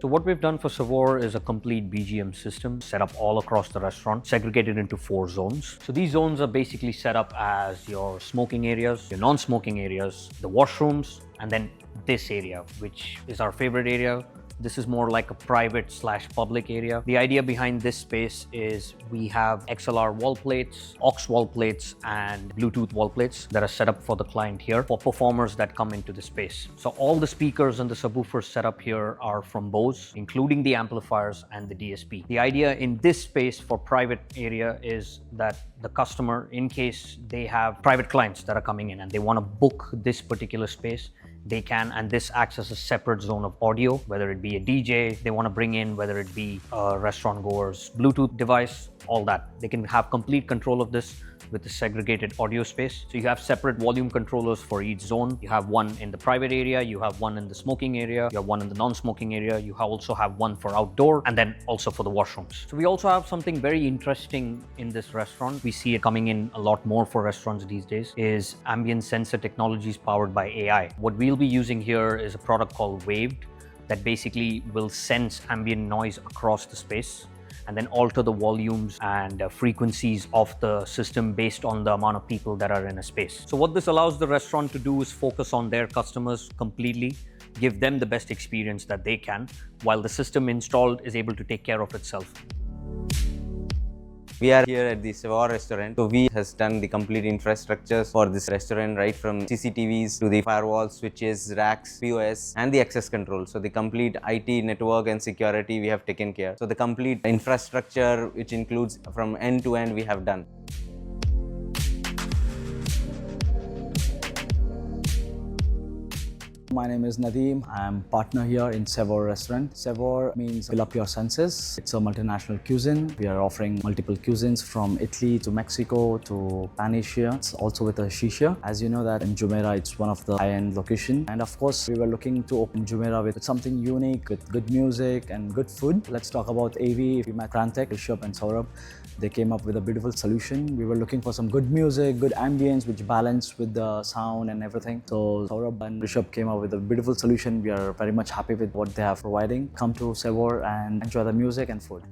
So what we've done for Savour is a complete BGM system set up all across the restaurant, segregated into 4 zones. So these zones are basically set up as your smoking areas, your non-smoking areas, the washrooms, and then this area, which is our favorite area. This is more like a private/public area. The idea behind this space is we have XLR wall plates, aux wall plates, and Bluetooth wall plates that are set up for the client here for performers that come into the space. So all the speakers and the subwoofers set up here are from BOSE, including the amplifiers and the DSP. The idea in this space for private area is that the customer, in case they have private clients that are coming in and they want to book this particular space, they can, and this acts as a separate zone of audio, whether it be a DJ they want to bring in, whether it be a restaurant goer's Bluetooth device, all that. They can have complete control of this with the segregated audio space. So you have separate volume controllers for each zone. You have one in the private area, you have one in the smoking area, you have one in the non-smoking area, you also have one for outdoor, and then also for the washrooms. So we also have something very interesting in this restaurant. We see it coming in a lot more for restaurants these days, is ambient sensor technologies powered by AI. What we'll be using here is a product called Waved that basically will sense ambient noise across the space and then alter the volumes and frequencies of the system based on the amount of people that are in a space. So what this allows the restaurant to do is focus on their customers completely, give them the best experience that they can, while the system installed is able to take care of itself. We are here at the Savour Restaurant. So we has done the complete infrastructures for this restaurant, right from CCTVs to the firewalls, switches, racks, POS, and the access control. So the complete IT network and security we have taken care. So the complete infrastructure, which includes from end to end, we have done. My name is Nadim. I'm partner here in Savour Restaurant. Savour means fill up your senses. It's a multinational cuisine. We are offering multiple cuisines from Italy to Mexico to Pan Asia. It's also with a shisha. As you know that in Jumeirah, it's one of the high-end locations. And of course, we were looking to open Jumeirah with something unique, with good music and good food. Let's talk about AV. We met Granteq, Rishabh and Saurabh. They came up with a beautiful solution. We were looking for some good music, good ambience, which balanced with the sound and everything. So Saurabh and Rishabh came up with a beautiful solution. We are very much happy with what they are providing. Come to Savour and enjoy the music and food.